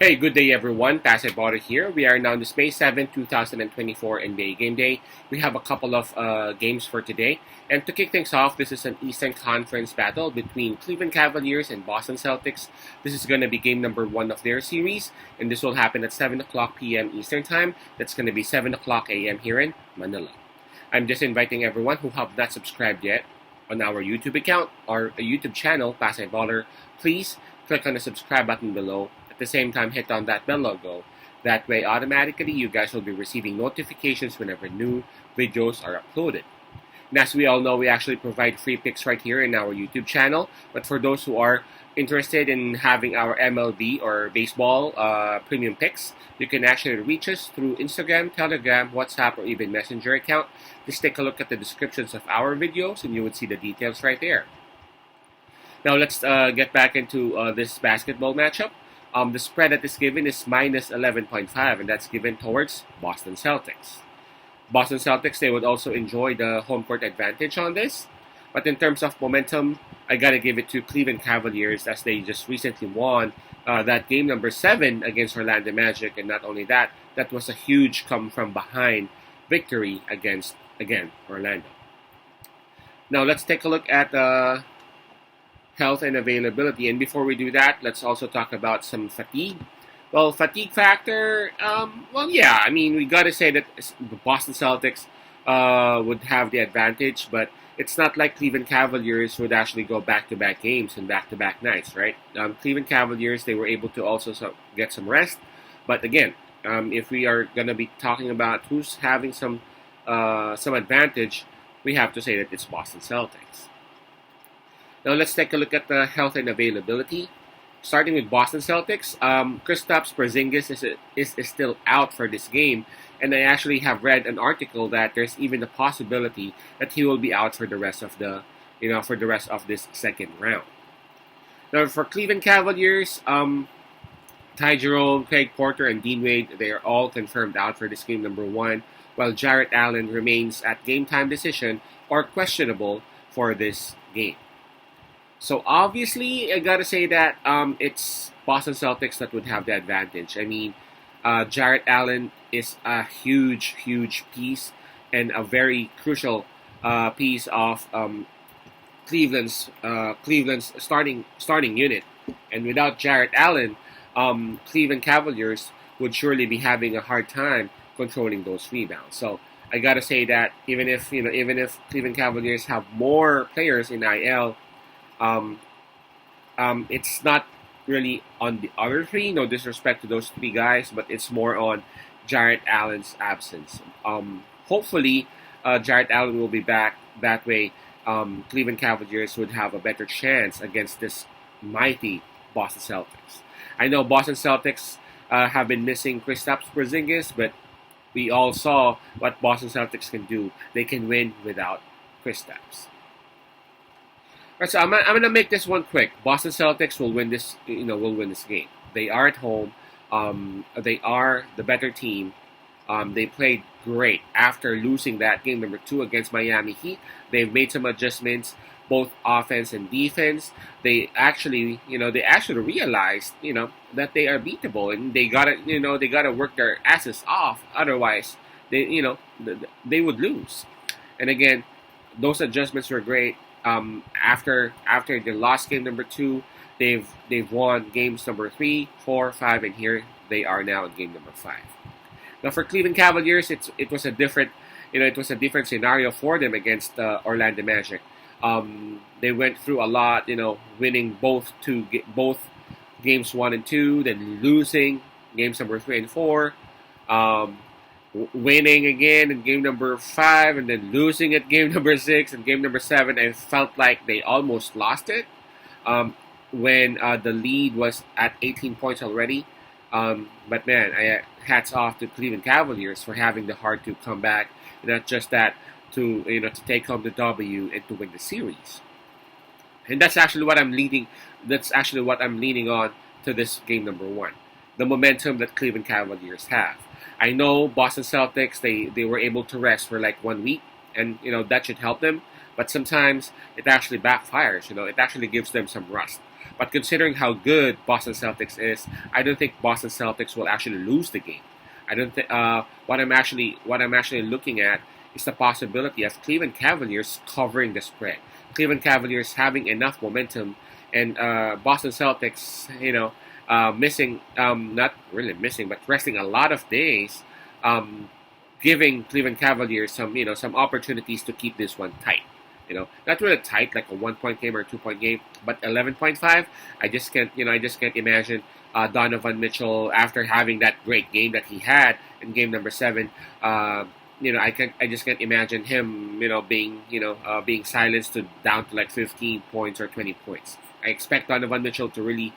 Hey, good day everyone. Passive Auto here. We are now on this May 7, 2024 NBA Game Day. We have a couple of games for today. And to kick things off, this is an Eastern Conference battle between Cleveland Cavaliers and Boston Celtics. This is going to be game number 1 of their series, and this will happen at 7 o'clock p.m. Eastern Time. That's going to be 7 o'clock a.m. here in Manila. I'm just inviting everyone who have not subscribed yet on our YouTube account or a YouTube channel, Passive Baller. Please click on the subscribe button below. At the same time, hit on that bell logo. That way, automatically, you guys will be receiving notifications whenever new videos are uploaded. And as we all know, we actually provide free picks right here in our YouTube channel. But for those who are interested in having our MLB or baseball premium picks, you can actually reach us through Instagram, Telegram, WhatsApp, or even Messenger account. Just take a look at the descriptions of our videos and you would see the details right there. Now let's get back into this basketball matchup. The spread that is given is minus 11.5, and that's given towards Boston Celtics. Boston Celtics, they would also enjoy the home court advantage on this. But in terms of momentum, I gotta give it to Cleveland Cavaliers as they just recently won that game number 7 against Orlando Magic. And not only that, that was a huge come from behind victory against, again, Orlando. Now let's take a look at health and availability. And before we do that, let's also talk about some fatigue. Well, fatigue factor, we got to say that the Boston Celtics would have the advantage, but it's not like Cleveland Cavaliers would actually go back-to-back games and back-to-back nights, right? Cleveland Cavaliers, they were able to also get some rest. But again, if we are going to be talking about who's having some advantage, we have to say that it's Boston Celtics. Now let's take a look at the health and availability. Starting with Boston Celtics, Kristaps Porzingis is still out for this game, and I actually have read an article that there's even a possibility that he will be out for the rest of this second round. Now for Cleveland Cavaliers, Ty Jerome, Craig Porter, and Dean Wade, they are all confirmed out for this game number 1, while Jarrett Allen remains at game time decision or questionable for this game. So obviously, I gotta say that it's Boston Celtics that would have the advantage. I mean, Jarrett Allen is a huge piece and a very crucial piece of Cleveland's starting unit. And without Jarrett Allen, Cleveland Cavaliers would surely be having a hard time controlling those rebounds. So I gotta say that even if Cleveland Cavaliers have more players in IL. It's not really on the other three, no disrespect to those 3 guys, but it's more on Jarrett Allen's absence. Hopefully, Jarrett Allen will be back. That way, Cleveland Cavaliers would have a better chance against this mighty Boston Celtics. I know Boston Celtics have been missing Kristaps Porzingis, but we all saw what Boston Celtics can do. They can win without Kristaps. Right, so I'm gonna make this one quick. Boston Celtics will win this. Will win this game. They are at home. They are the better team. They played great after losing that game number 2 against Miami Heat. They've made some adjustments, both offense and defense. They actually realized, that they are beatable, and they gotta work their asses off. Otherwise, they would lose. And again, those adjustments were great. After the lost game number 2, they've won games number 3, 4, 5, and here they are now in game number 5. Now for Cleveland Cavaliers, it was a different scenario for them against Orlando Magic. They went through a lot, winning both games 1 and 2, then losing games number 3 and 4. Winning again in game number 5 and then losing at game number 6 and game number 7. I felt like they almost lost it when the lead was at 18 points already. But man, hats off to Cleveland Cavaliers for having the heart to come back. And not just that, to take home the W and to win the series. And that's actually what I'm leading. That's actually what I'm leaning on to this game number 1. The momentum that Cleveland Cavaliers have. I know Boston Celtics, they were able to rest for like 1 week, and that should help them. But sometimes it actually backfires. It actually gives them some rust. But considering how good Boston Celtics is, I don't think Boston Celtics will actually lose the game. I don't think. What I'm actually looking at is the possibility of Cleveland Cavaliers covering the spread. Cleveland Cavaliers having enough momentum, and Boston Celtics, missing, not really missing, but resting a lot of days, giving Cleveland Cavaliers some opportunities to keep this one tight. Not really tight like a 1 point game or a 2 point game, but 11.5. I just can't imagine Donovan Mitchell after having that great game that he had in game number 7. I just can't imagine him, being silenced to down to like 15 points or 20 points. I expect Donovan Mitchell to really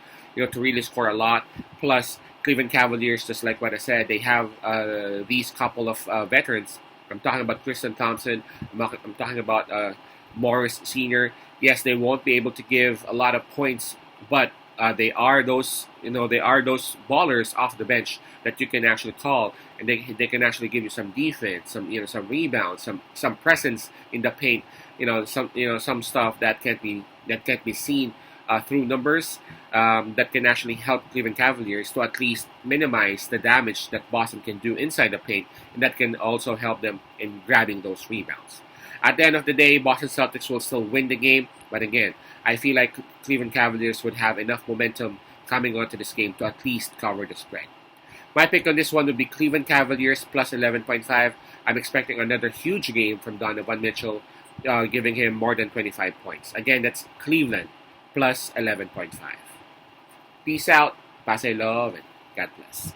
score a lot. Plus, Cleveland Cavaliers, just like what I said, they have these couple of veterans. I'm talking about Tristan Thompson. I'm talking about Morris Senior. Yes, they won't be able to give a lot of points, but they are those ballers off the bench that you can actually call, and they can actually give you some defense, some rebounds, some presence in the paint. Some stuff that can't be seen through numbers, that can actually help Cleveland Cavaliers to at least minimize the damage that Boston can do inside the paint, and that can also help them in grabbing those rebounds. At the end of the day, Boston Celtics will still win the game, but again, I feel like Cleveland Cavaliers would have enough momentum coming onto this game to at least cover the spread. My pick on this one would be Cleveland Cavaliers plus 11.5. I'm expecting another huge game from Donovan Mitchell, giving him more than 25 points. Again, that's Cleveland plus 11.5. Peace out, Pasay love, and God bless.